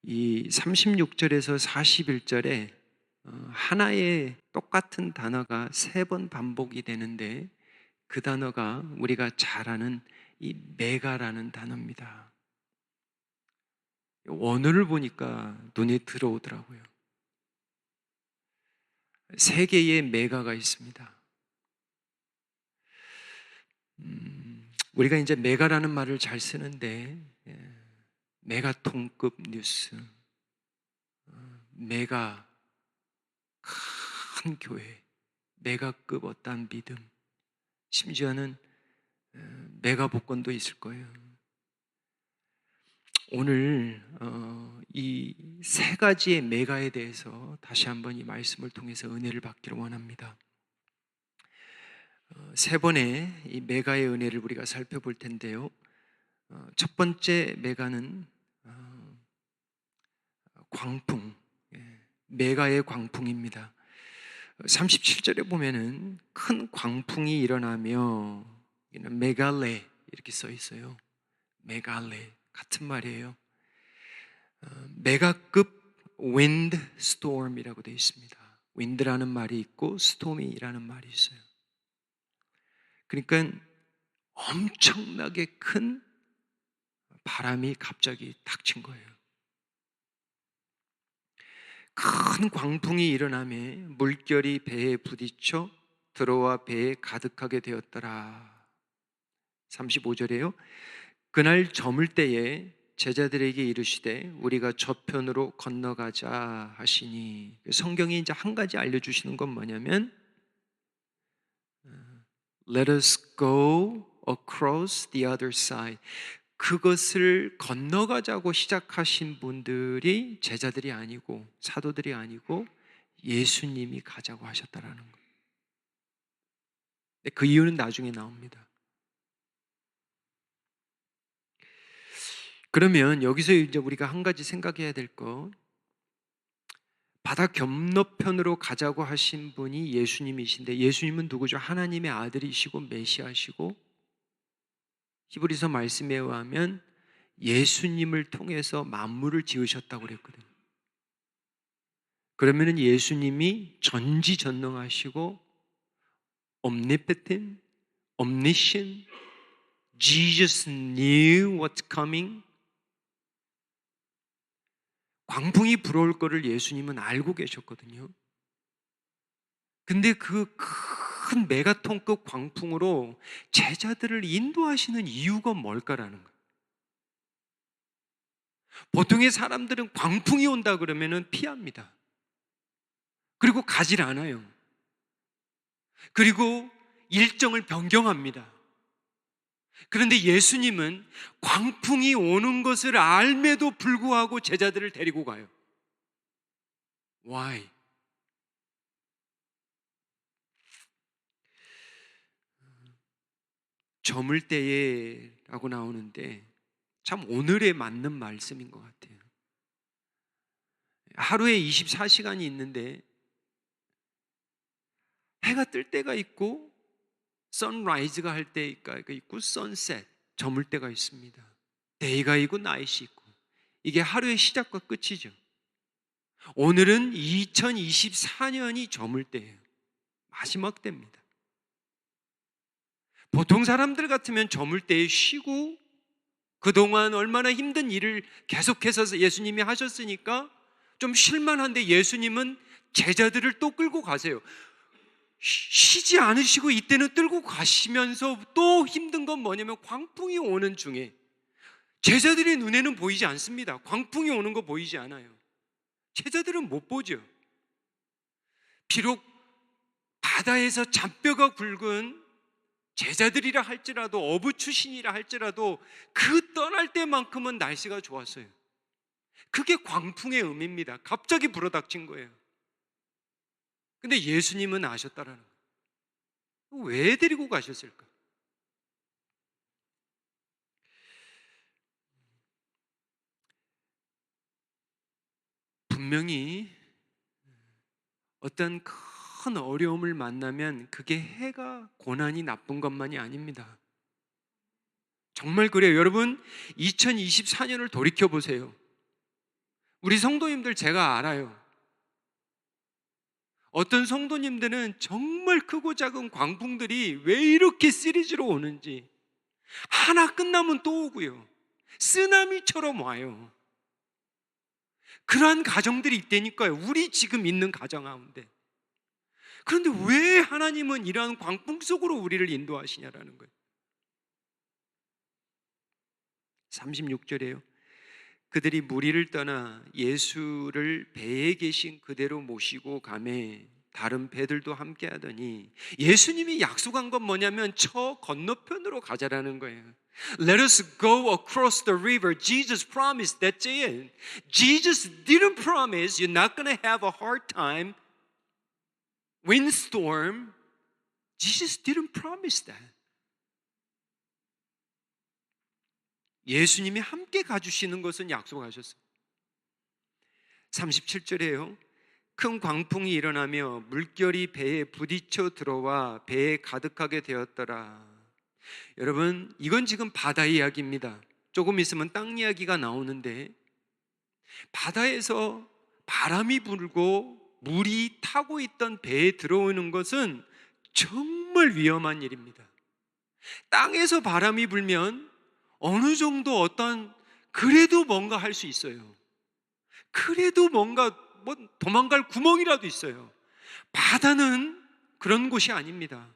이 36절에서 41절에 하나의 똑같은 단어가 세 번 반복이 되는데 그 단어가 우리가 잘 아는 이 메가라는 단어입니다. 원어를 보니까 눈에 들어오더라고요. 세 개의 메가가 있습니다. 우리가 이제 메가라는 말을 잘 쓰는데 메가톤급 뉴스, 메가 큰 교회, 메가급 어떠한 믿음, 심지어는 메가 복권도 있을 거예요. 오늘 이 세 가지의 메가에 대해서 다시 한번 이 말씀을 통해서 은혜를 받기를 원합니다. 세 번의 이 메가의 은혜를 우리가 살펴볼 텐데요. 첫 번째 메가는 광풍, 메가의 광풍입니다. 37절에 보면은 큰 광풍이 일어나며 메갈레 이렇게 써 있어요. 메갈레 같은 말이에요. 메가급 wind storm이라고 되어 있습니다. wind라는 말이 있고 storm이라는 말이 있어요. 그러니까 엄청나게 큰 바람이 갑자기 닥친 거예요. 큰 광풍이 일어나며 물결이 배에 부딪혀 들어와 배에 가득하게 되었더라. 35절에요. 그날 저물 때에 제자들에게 이르시되 우리가 저편으로 건너가자 하시니, 성경이 이제 한 가지 알려주시는 건 뭐냐면 Let us go across the other side. 그것을 건너가자고 시작하신 분들이 제자들이 아니고 사도들이 아니고 예수님이 가자고 하셨다라는 거예요. 그 이유는 나중에 나옵니다. 그러면 여기서 이제 우리가 한 가지 생각해야 될 거, 바다 건너편으로 가자고 하신 분이 예수님이신데 예수님은 누구죠? 하나님의 아들이시고 메시아시고 히브리서 말씀에 의하면 예수님을 통해서 만물을 지으셨다고 그랬거든요. 그러면은 예수님이 전지전능하시고 omnipotent, omniscient, Jesus knew what's coming. 광풍이 불어올 거를 예수님은 알고 계셨거든요. 근데 그 큰 메가톤급 광풍으로 제자들을 인도하시는 이유가 뭘까라는 거예요. 보통의 사람들은 광풍이 온다 그러면은 피합니다. 그리고 가질 않아요. 그리고 일정을 변경합니다. 그런데 예수님은 광풍이 오는 것을 알매도 불구하고 제자들을 데리고 가요. Why? 저물 때에 라고 나오는데 참 오늘에 맞는 말씀인 것 같아요. 하루에 24시간이 있는데 해가 뜰 때가 있고 선라이즈가 할 때가 있고 선셋, 저물 때가 있습니다. 데이가 있고 나잇이 있고, 이게 하루의 시작과 끝이죠. 오늘은 2024년이 저물 때예요. 마지막 때입니다. 보통 사람들 같으면 저물 때에 쉬고 그동안 얼마나 힘든 일을 계속해서 예수님이 하셨으니까 좀 쉴만한데 예수님은 제자들을 또 끌고 가세요. 쉬지 않으시고 이때는 끌고 가시면서 또 힘든 건 뭐냐면 광풍이 오는 중에 제자들의 눈에는 보이지 않습니다. 광풍이 오는 거 보이지 않아요. 제자들은 못 보죠. 비록 바다에서 잔뼈가 굵은 제자들이라 할지라도 어부 출신이라 할지라도 그 떠날 때만큼은 날씨가 좋았어요. 그게 광풍의 의미입니다. 갑자기 불어닥친 거예요. 근데 예수님은 아셨다라는 거예요. 왜 데리고 가셨을까? 분명히 어떤 큰 어려움을 만나면 그게 해가 고난이 나쁜 것만이 아닙니다. 정말 그래요. 여러분 2024년을 돌이켜보세요. 우리 성도님들 제가 알아요. 어떤 성도님들은 정말 크고 작은 광풍들이 왜 이렇게 시리즈로 오는지 하나 끝나면 또 오고요. 쓰나미처럼 와요. 그러한 가정들이 있다니까요. 우리 지금 있는 가정 가운데. 그런데 왜 하나님은 이러한 광풍 속으로 우리를 인도하시냐라는 거예요. 36절에요. 그들이 무리를 떠나 예수를 배에 계신 그대로 모시고 가매 다른 배들도 함께 하더니, 예수님이 약속한 건 뭐냐면 저 건너편으로 가자라는 거예요. Let us go across the river. Jesus promised, that's it. Jesus didn't promise you're not going to have a hard time, windstorm. Jesus didn't promise that. 예수님이 함께 가주시는 것은 약속하셨어요. 37절에요. 큰 광풍이 일어나며 물결이 배에 부딪혀 들어와 배에 가득하게 되었더라. 여러분, 이건 지금 바다 이야기입니다. 조금 있으면 땅 이야기가 나오는데, 바다에서 바람이 불고 물이 타고 있던 배에 들어오는 것은 정말 위험한 일입니다. 땅에서 바람이 불면 어느 정도 어떤 그래도 뭔가 할 수 있어요. 그래도 뭔가 도망갈 구멍이라도 있어요. 바다는 그런 곳이 아닙니다.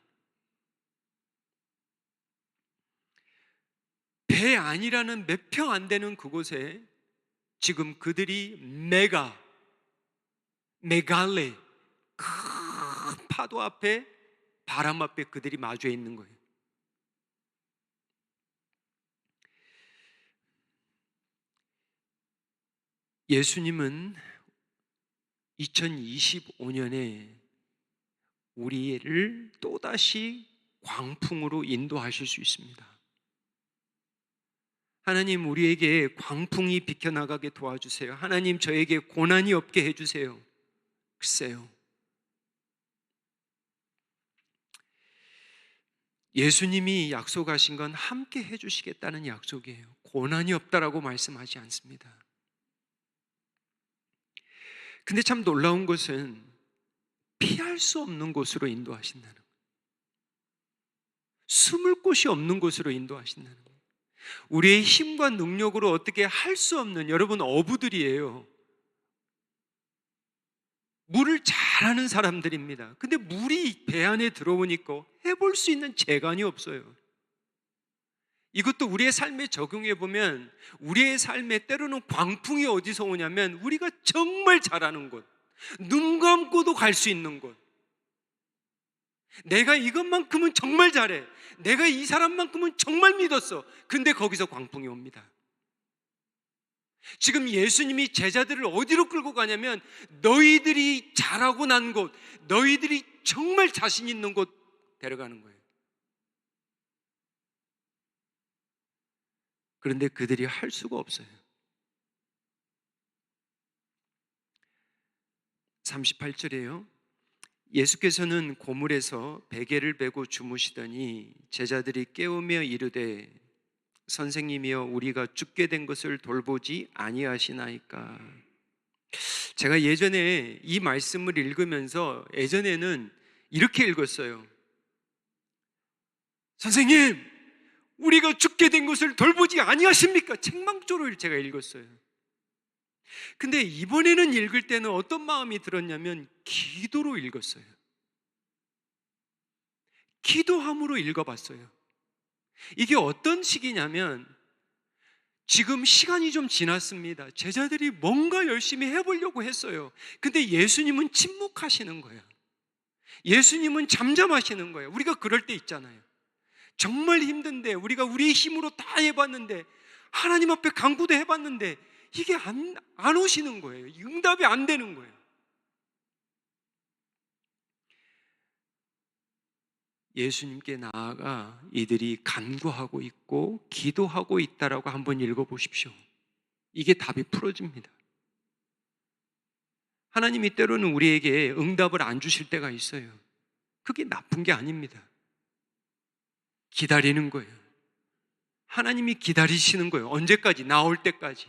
배 안이라는 몇 평 안 되는 그곳에 지금 그들이 메갈레 큰 파도 앞에, 바람 앞에 그들이 마주해 있는 거예요. 예수님은 2025년에 우리를 또다시 광풍으로 인도하실 수 있습니다. 하나님, 우리에게 광풍이 비켜나가게 도와주세요. 하나님, 저에게 고난이 없게 해주세요. 글쎄요, 예수님이 약속하신 건 함께 해주시겠다는 약속이에요. 고난이 없다라고 말씀하지 않습니다. 근데 참 놀라운 것은 피할 수 없는 곳으로 인도하신다는 거예요. 숨을 곳이 없는 곳으로 인도하신다는 거예요. 우리의 힘과 능력으로 어떻게 할 수 없는, 여러분 어부들이에요. 물을 잘하는 사람들입니다. 근데 물이 배 안에 들어오니까 해볼 수 있는 재간이 없어요. 이것도 우리의 삶에 적용해 보면, 우리의 삶에 때로는 광풍이 어디서 오냐면 우리가 정말 잘하는 곳, 눈 감고도 갈 수 있는 곳, 내가 이것만큼은 정말 잘해, 내가 이 사람만큼은 정말 믿었어. 근데 거기서 광풍이 옵니다. 지금 예수님이 제자들을 어디로 끌고 가냐면 너희들이 잘하고 난 곳, 너희들이 정말 자신 있는 곳 데려가는 거예요. 그런데 그들이 할 수가 없어요. 38절이에요. 예수께서는 고물에서 베개를 베고 주무시더니 제자들이 깨우며 이르되 선생님이여, 우리가 죽게 된 것을 돌보지 아니하시나이까. 제가 예전에 이 말씀을 읽으면서 예전에는 이렇게 읽었어요. 선생님, 우리가 죽게 된 것을 돌보지 아니하십니까? 책망조를 제가 읽었어요. 근데 이번에는 읽을 때는 어떤 마음이 들었냐면 기도로 읽었어요. 기도함으로 읽어봤어요. 이게 어떤 식이냐면, 지금 시간이 좀 지났습니다. 제자들이 뭔가 열심히 해보려고 했어요. 근데 예수님은 침묵하시는 거예요. 예수님은 잠잠하시는 거예요. 우리가 그럴 때 있잖아요. 정말 힘든데, 우리가 우리의 힘으로 다 해봤는데, 하나님 앞에 간구도 해봤는데 이게 안 오시는 거예요. 응답이 안 되는 거예요. 예수님께 나아가 이들이 간구하고 있고 기도하고 있다라고 한번 읽어보십시오. 이게 답이 풀어집니다. 하나님이 때로는 우리에게 응답을 안 주실 때가 있어요. 그게 나쁜 게 아닙니다. 기다리는 거예요. 하나님이 기다리시는 거예요. 언제까지? 나올 때까지.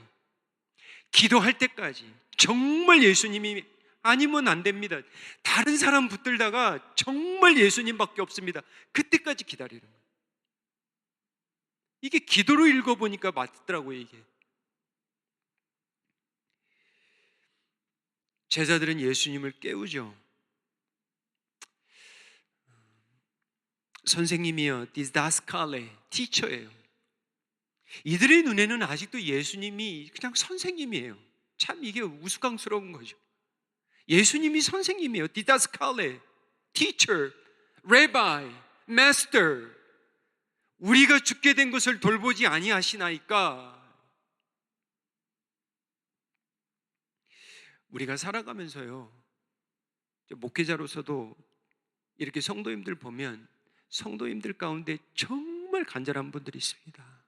기도할 때까지 정말 예수님이 아니면 안 됩니다. 다른 사람 붙들다가 정말 예수님밖에 없습니다. 그때까지 기다리는 거예요. 이게 기도로 읽어보니까 맞더라고요. 이게 제자들은 예수님을 깨우죠. 선생님이요, 디다스칼레, 티처예요. 이들의 눈에는 아직도 예수님이 그냥 선생님이에요. 참 이게 우스꽝스러운 거죠. 예수님이 선생님이에요. 디다스칼레, teacher, rabbi, master. 우리가 죽게 된 것을 돌보지 아니하시나이까. 우리가 살아가면서요, 목회자로서도 이렇게 성도님들 보면 성도님들 가운데 정말 간절한 분들이 있습니다.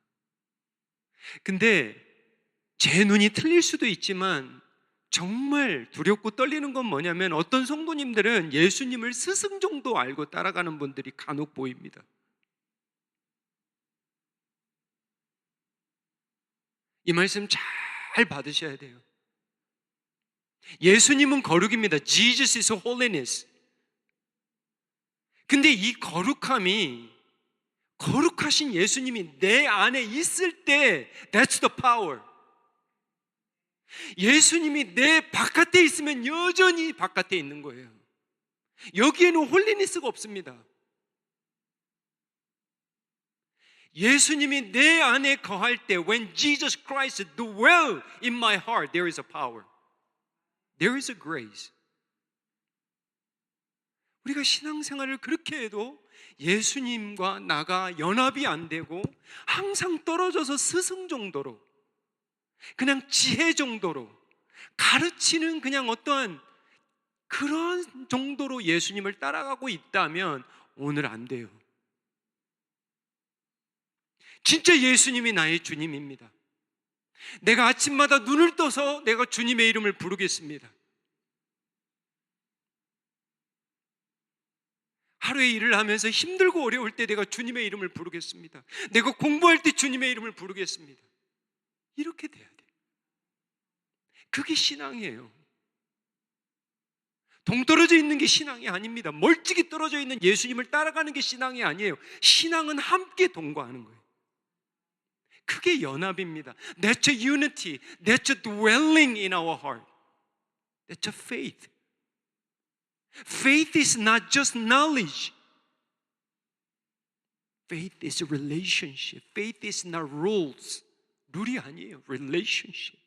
근데 제 눈이 틀릴 수도 있지만 정말 두렵고 떨리는 건 뭐냐면 어떤 성도님들은 예수님을 스승 정도 알고 따라가는 분들이 간혹 보입니다. 이 말씀 잘 받으셔야 돼요. 예수님은 거룩입니다. Jesus is holiness. 근데 이 거룩하신 예수님이 내 안에 있을 때 that's the power. 예수님이 내 바깥에 있으면 여전히 바깥에 있는 거예요. 여기에는 홀리니스가 없습니다. 예수님이 내 안에 거할 때 when Jesus Christ dwell in my heart, there is a power. There is a grace. 우리가 신앙생활을 그렇게 해도 예수님과 나가 연합이 안 되고 항상 떨어져서 스승 정도로, 그냥 지혜 정도로, 가르치는 그냥 어떠한 그런 정도로 예수님을 따라가고 있다면 오늘 안 돼요. 진짜 예수님이 나의 주님입니다. 내가 아침마다 눈을 떠서 내가 주님의 이름을 부르겠습니다. 하루에 일을 하면서 힘들고 어려울 때 내가 주님의 이름을 부르겠습니다. 내가 공부할 때 주님의 이름을 부르겠습니다. 이렇게 돼야 돼요. 그게 신앙이에요. 동떨어져 있는 게 신앙이 아닙니다. 멀찍이 떨어져 있는 예수님을 따라가는 게 신앙이 아니에요. 신앙은 함께 동거하는 거예요. 그게 연합입니다. That's a unity. That's a dwelling in our heart. That's a faith. Faith is not just knowledge. Faith is a relationship. Faith is not rules. 룰이 아니에요. Relationship.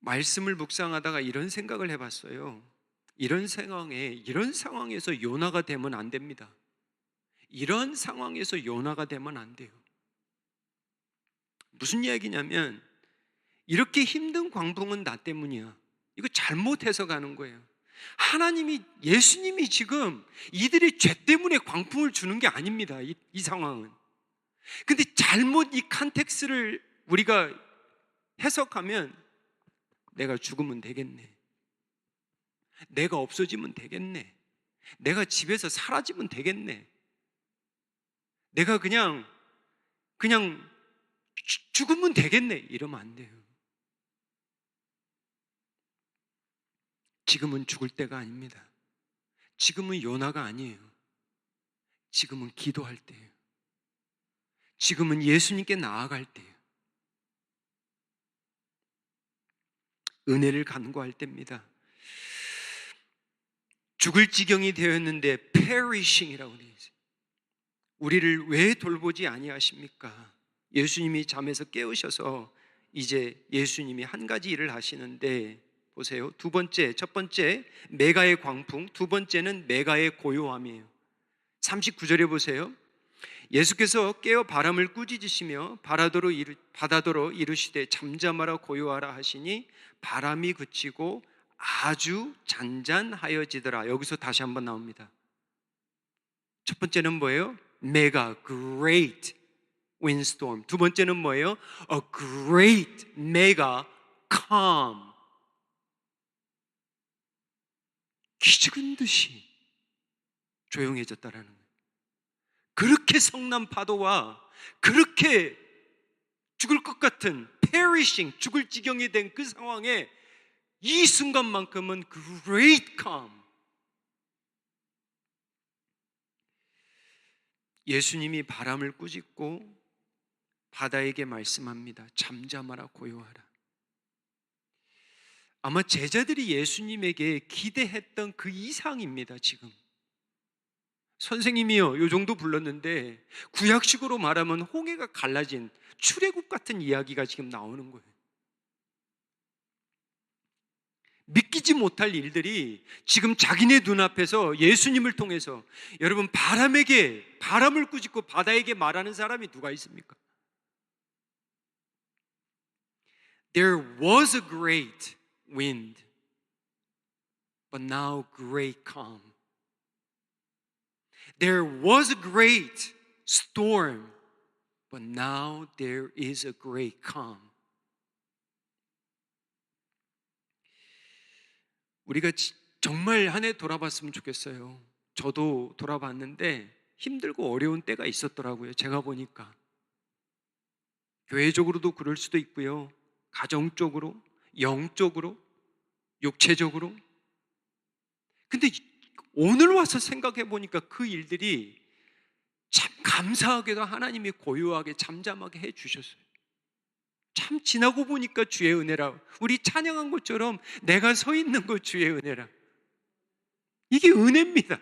말씀을 묵상하다가 이런 생각을 해봤어요. 이런 상황에서 요나가 되면 안 됩니다. 이런 상황에서 요나가 되면 안 돼요. 무슨 이야기냐면 이렇게 힘든 광풍은 나 때문이야. 이거 잘못 해석하는 거예요. 예수님이 지금 이들의 죄 때문에 광풍을 주는 게 아닙니다. 이 상황은. 근데 잘못 이 컨텍스트를 우리가 해석하면 내가 죽으면 되겠네. 내가 없어지면 되겠네. 내가 집에서 사라지면 되겠네. 내가 그냥 죽으면 되겠네. 이러면 안 돼요. 지금은 죽을 때가 아닙니다. 지금은 요나가 아니에요. 지금은 기도할 때예요. 지금은 예수님께 나아갈 때예요. 은혜를 간구할 때입니다. 죽을 지경이 되었는데 perishing이라고 되어 있어요. 우리를 왜 돌보지 아니하십니까? 예수님이 잠에서 깨우셔서 이제 예수님이 한 가지 일을 하시는데 보세요. 첫 번째 메가의 광풍, 두 번째는 메가의 고요함이에요. 39절에 보세요. 예수께서 깨어 바람을 꾸짖으시며 바다도로 이르시되 잠잠하라 고요하라 하시니 바람이 그치고 아주 잔잔하여지더라. 여기서 다시 한번 나옵니다. 첫 번째는 뭐예요? 메가, great windstorm. 두 번째는 뭐예요? A great mega calm. 기죽은 듯이 조용해졌다라는 거예요. 그렇게 성난 파도와 그렇게 죽을 것 같은 perishing, 죽을 지경이 된 그 상황에 이 순간만큼은 great calm, 예수님이 바람을 꾸짖고 바다에게 말씀합니다. 잠잠하라, 고요하라. 아마 제자들이 예수님에게 기대했던 그 이상입니다. 지금 선생님이요, 요 정도 불렀는데 구약식으로 말하면 홍해가 갈라진 출애굽 같은 이야기가 지금 나오는 거예요. 믿기지 못할 일들이 지금 자기네 눈앞에서 예수님을 통해서, 여러분, 바람을 꾸짖고 바다에게 말하는 사람이 누가 있습니까? There was a great wind, but now great calm. There was a great storm, but now there is a great calm. 우리가 정말 한 해 돌아봤으면 좋겠어요. 저도 돌아봤는데 힘들고 어려운 때가 있었더라고요. 제가 보니까 교회적으로도 그럴 수도 있고요, 가정적으로, 영적으로, 육체적으로. 근데 오늘 와서 생각해 보니까 그 일들이 참 감사하게도 하나님이 고요하게 잠잠하게 해 주셨어요. 참 지나고 보니까 주의 은혜라. 우리 찬양한 것처럼 내가 서 있는 것 주의 은혜라. 이게 은혜입니다.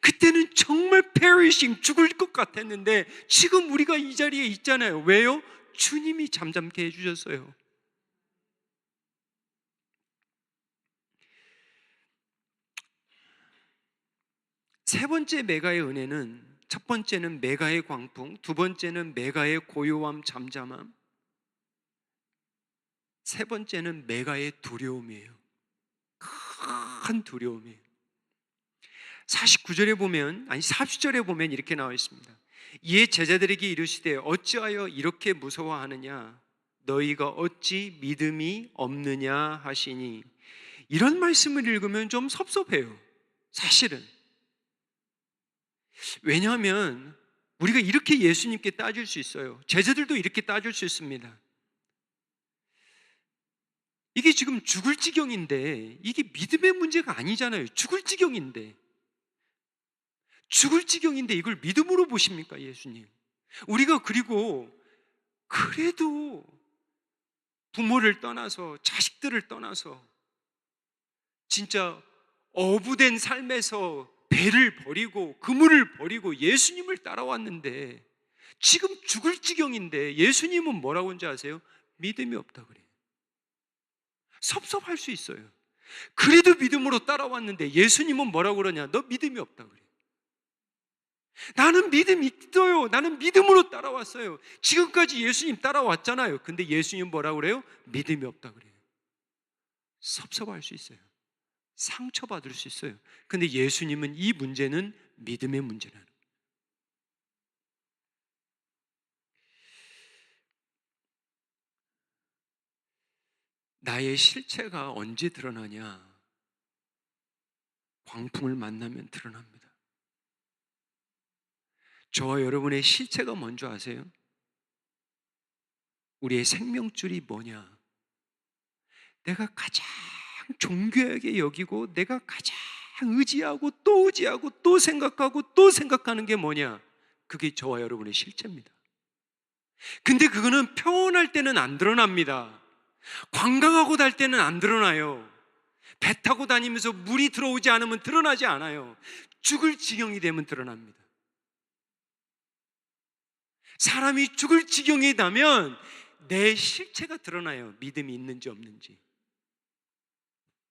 그때는 정말 perishing, 죽을 것 같았는데 지금 우리가 이 자리에 있잖아요. 왜요? 주님이 잠잠케 해주셨어요. 세 번째 메가의 은혜는, 첫 번째는 메가의 광풍, 두 번째는 메가의 고요함, 잠잠함, 세 번째는 메가의 두려움이에요. 큰 두려움이에요. 49절에 보면, 40절에 보면 이렇게 나와 있습니다. 이에 제자들에게 이르시되 어찌하여 이렇게 무서워하느냐, 너희가 어찌 믿음이 없느냐 하시니. 이런 말씀을 읽으면 좀 섭섭해요, 사실은. 왜냐하면 우리가 이렇게 예수님께 따질 수 있어요. 제자들도 이렇게 따질 수 있습니다. 이게 지금 죽을 지경인데, 이게 믿음의 문제가 아니잖아요. 죽을 지경인데 이걸 믿음으로 보십니까, 예수님? 우리가 그리고 그래도 부모를 떠나서, 자식들을 떠나서 진짜 어부된 삶에서 배를 버리고 그물을 버리고 예수님을 따라왔는데 지금 죽을 지경인데 예수님은 뭐라고 하는지 아세요? 믿음이 없다 그래요. 섭섭할 수 있어요. 그래도 믿음으로 따라왔는데 예수님은 뭐라고 그러냐? 너 믿음이 없다 그래요. 나는 믿음이 있어요. 나는 믿음으로 따라왔어요. 지금까지 예수님 따라왔잖아요. 근데 예수님 뭐라고 그래요? 믿음이 없다 그래요. 섭섭할 수 있어요. 상처받을 수 있어요. 근데 예수님은 이 문제는 믿음의 문제라는 거예요. 나의 실체가 언제 드러나냐? 광풍을 만나면 드러납니다. 저와 여러분의 실체가 뭔지 아세요? 우리의 생명줄이 뭐냐? 내가 가장 존귀하게 여기고 내가 가장 의지하고 또 의지하고 또 생각하고 또 생각하는 게 뭐냐? 그게 저와 여러분의 실체입니다. 근데 그거는 평온할 때는 안 드러납니다. 관광하고 달 때는 안 드러나요. 배 타고 다니면서 물이 들어오지 않으면 드러나지 않아요. 죽을 지경이 되면 드러납니다. 사람이 죽을 지경이 되면 내 실체가 드러나요. 믿음이 있는지 없는지.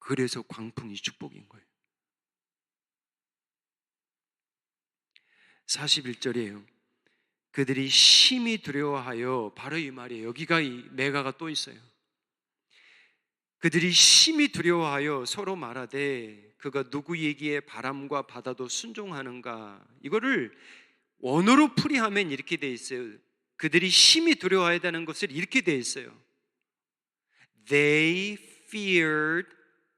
그래서 광풍이 축복인 거예요. 41절이에요. 그들이 심히 두려워하여, 바로 이 말이에요. 여기가 이 메가가 또 있어요. 그들이 심히 두려워하여 서로 말하되 그가 누구에게 바람과 바다도 순종하는가. 이거를 원어로 풀이하면 이렇게 돼 있어요. 그들이 심히 두려워해야 되는 것을 이렇게 돼 있어요. They feared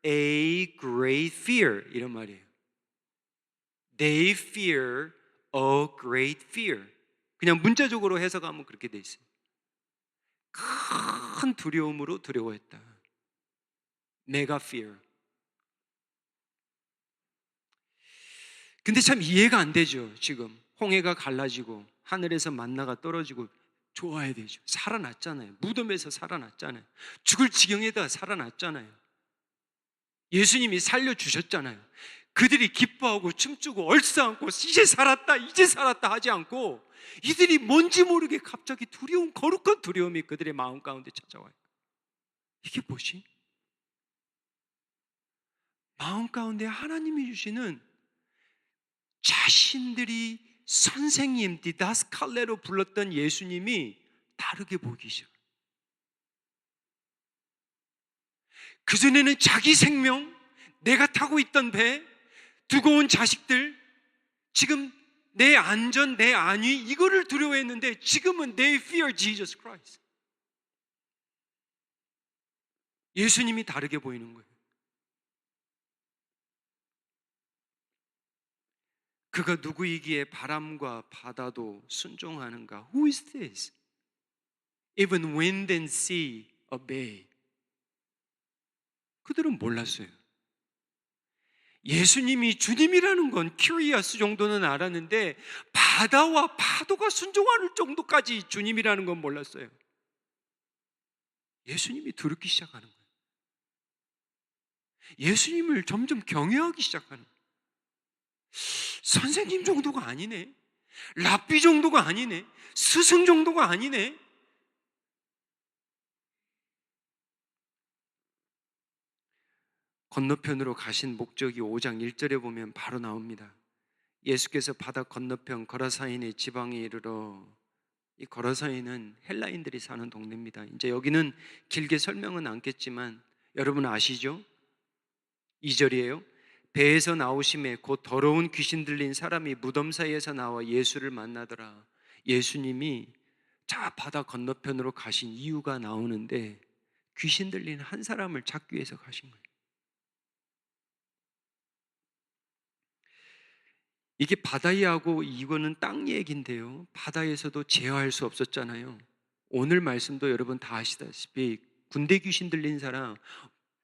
a great fear. 이런 말이에요. They fear a great fear. 그냥 문자적으로 해석하면 그렇게 돼 있어요. 큰 두려움으로 두려워했다. 메가 fear. 근데 참 이해가 안 되죠. 지금 홍해가 갈라지고 하늘에서 만나가 떨어지고 좋아야 되죠. 살아났잖아요. 무덤에서 살아났잖아요. 죽을 지경에다 살아났잖아요. 예수님이 살려주셨잖아요. 그들이 기뻐하고 춤추고 얼싸안고 이제 살았다 하지 않고 이들이 뭔지 모르게 갑자기 두려움, 거룩한 두려움이 그들의 마음 가운데 찾아와요. 이게 뭐지? 마음 가운데 하나님이 주시는 자신들이 선생님, 디다스칼레로 불렀던 예수님이 다르게 보기 시작. 그전에는 자기 생명, 내가 타고 있던 배, 두고 온 자식들, 지금 내 안전, 내 안위 이거를 두려워했는데 지금은 they fear Jesus Christ. 예수님이 다르게 보이는 거예요. 그가 누구이기에 바람과 바다도 순종하는가? Who is this? Even wind and sea obey. 그들은 몰랐어요. 예수님이 주님이라는 건 큐리어스 정도는 알았는데 바다와 파도가 순종할 정도까지 주님이라는 건 몰랐어요. 예수님이 두렵기 시작하는 거예요. 예수님을 점점 경외하기 시작하는 거예요. 선생님 정도가 아니네. 랍비 정도가 아니네. 스승 정도가 아니네. 건너편으로 가신 목적이 5장 1절에 보면 바로 나옵니다. 예수께서 바다 건너편 거라사인의 지방에 이르러, 이 거라사인은 헬라인들이 사는 동네입니다. 이제 여기는 길게 설명은 않겠지만 여러분 아시죠? 2절이에요. 배에서 나오심에 곧 더러운 귀신 들린 사람이 무덤 사이에서 나와 예수를 만나더라. 예수님이 자 바다 건너편으로 가신 이유가 나오는데 귀신 들린 한 사람을 찾기 위해서 가신 거예요. 이게 바다 이야기하고 이거는 땅 얘기인데요. 바다에서도 제어할 수 없었잖아요. 오늘 말씀도 여러분 다 아시다시피 군대 귀신 들린 사람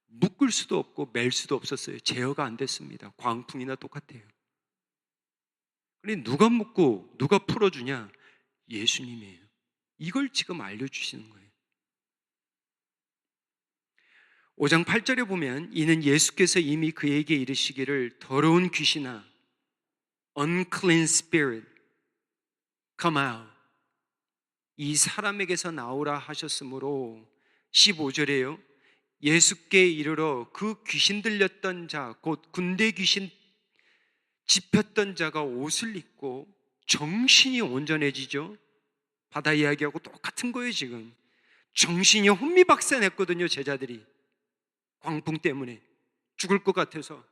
묶을 수도 없고 맬 수도 없었어요. 제어가 안 됐습니다. 광풍이나 똑같아요. 그런데 누가 묶고 누가 풀어주냐? 예수님이에요. 이걸 지금 알려주시는 거예요. 5장 8절에 보면 이는 예수께서 이미 그에게 이르시기를 더러운 귀신아 unclean spirit come out 이 사람에게서 나오라 하셨으므로 15절에요. 예수께 이르러 그 귀신 들렸던 자, 곧 군대 귀신 집혔던 자가 옷을 입고 정신이 온전해지죠. 바다 이야기하고 똑같은 거예요. 지금 정신이 혼미박산했거든요. 제자들이 광풍 때문에 죽을 것 같아서.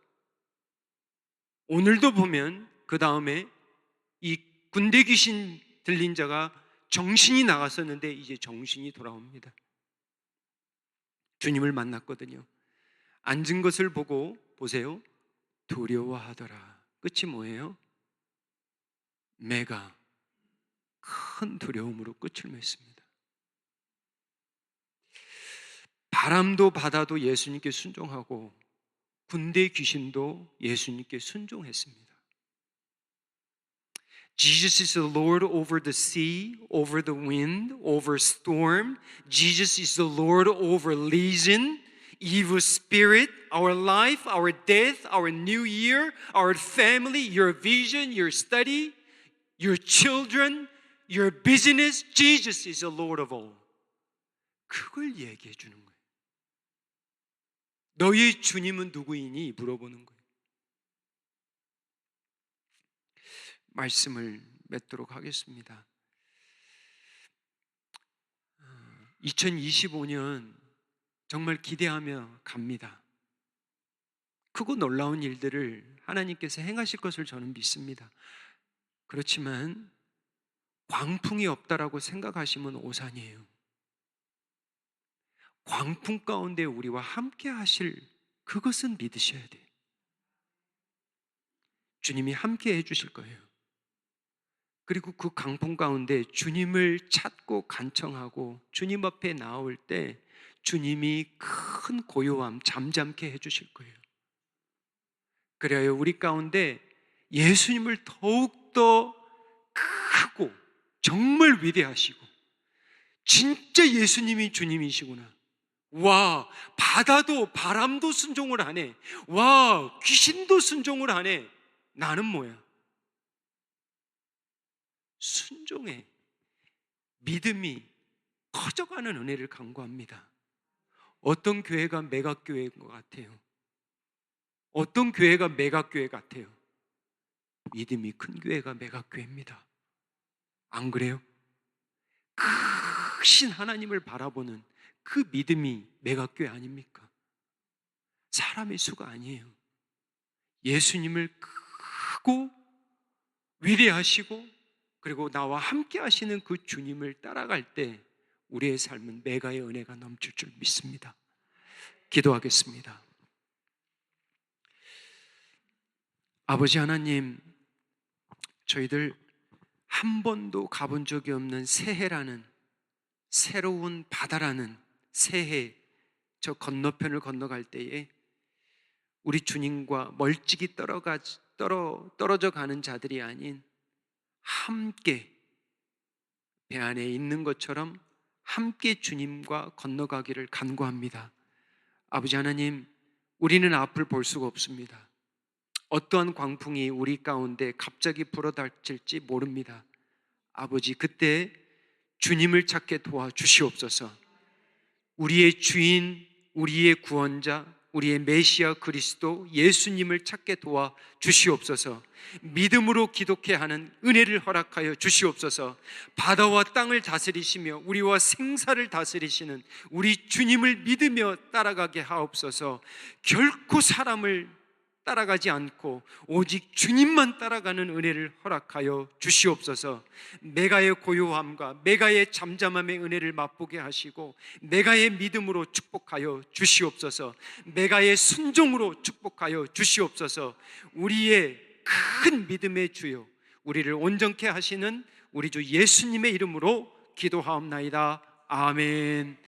오늘도 보면 그 다음에 이 군대 귀신 들린 자가 정신이 나갔었는데 이제 정신이 돌아옵니다. 주님을 만났거든요. 앉은 것을 보고 보세요. 두려워하더라. 끝이 뭐예요? 매가 큰 두려움으로 끝을 맺습니다. 바람도 바다도 예수님께 순종하고 군대 귀신도 예수님께 순종했습니다. Jesus is the Lord over the sea, over the wind, over storm. Jesus is the Lord over legion, evil spirit, our life, our death, our new year, our family, your vision, your study, your children, your business. Jesus is the Lord of all. 그걸 얘기해 주는 거예요. 너희 주님은 누구이니? 물어보는 거예요. 말씀을 맺도록 하겠습니다. 2025년 정말 기대하며 갑니다. 크고 놀라운 일들을 하나님께서 행하실 것을 저는 믿습니다. 그렇지만 광풍이 없다라고 생각하시면 오산이에요. 광풍 가운데 우리와 함께 하실 그것은 믿으셔야 돼요. 주님이 함께 해주실 거예요. 그리고 그 강풍 가운데 주님을 찾고 간청하고 주님 앞에 나올 때 주님이 큰 고요함, 잠잠케 해주실 거예요. 그래야 우리 가운데 예수님을 더욱더 크고 정말 위대하시고 진짜 예수님이 주님이시구나. 와, 바다도 바람도 순종을 하네. 와, 귀신도 순종을 하네. 나는 뭐야? 순종의 믿음이 커져가는 은혜를 간구합니다. 어떤 교회가 메가교회인 것 같아요? 어떤 교회가 메가교회 같아요? 믿음이 큰 교회가 메가교회입니다. 안 그래요? 크신 하나님을 바라보는 그 믿음이 메가교회 아닙니까? 사람의 수가 아니에요. 예수님을 크고 위대하시고 그리고 나와 함께 하시는 그 주님을 따라갈 때 우리의 삶은 메가의 은혜가 넘칠 줄 믿습니다. 기도하겠습니다. 아버지 하나님, 저희들 한 번도 가본 적이 없는 새해라는, 새로운 바다라는 새해 저 건너편을 건너갈 때에 우리 주님과 멀찍이 떨어져 가는 자들이 아닌 함께 배 안에 있는 것처럼 함께 주님과 건너가기를 간구합니다. 아버지 하나님, 우리는 앞을 볼 수가 없습니다. 어떠한 광풍이 우리 가운데 갑자기 불어닥칠지 모릅니다. 아버지, 그때 주님을 찾게 도와주시옵소서. 우리의 주인, 우리의 구원자, 우리의 메시아 그리스도 예수님을 찾게 도와주시옵소서. 믿음으로 기독해야 하는 은혜를 허락하여 주시옵소서. 바다와 땅을 다스리시며 우리와 생사를 다스리시는 우리 주님을 믿으며 따라가게 하옵소서. 결코 사람을 따라가지 않고 오직 주님만 따라가는 은혜를 허락하여 주시옵소서. 메가의 고요함과 메가의 잠잠함의 은혜를 맛보게 하시고 메가의 믿음으로 축복하여 주시옵소서. 메가의 순종으로 축복하여 주시옵소서. 우리의 큰 믿음의 주요, 우리를 온전케 하시는 우리 주 예수님의 이름으로 기도하옵나이다. 아멘.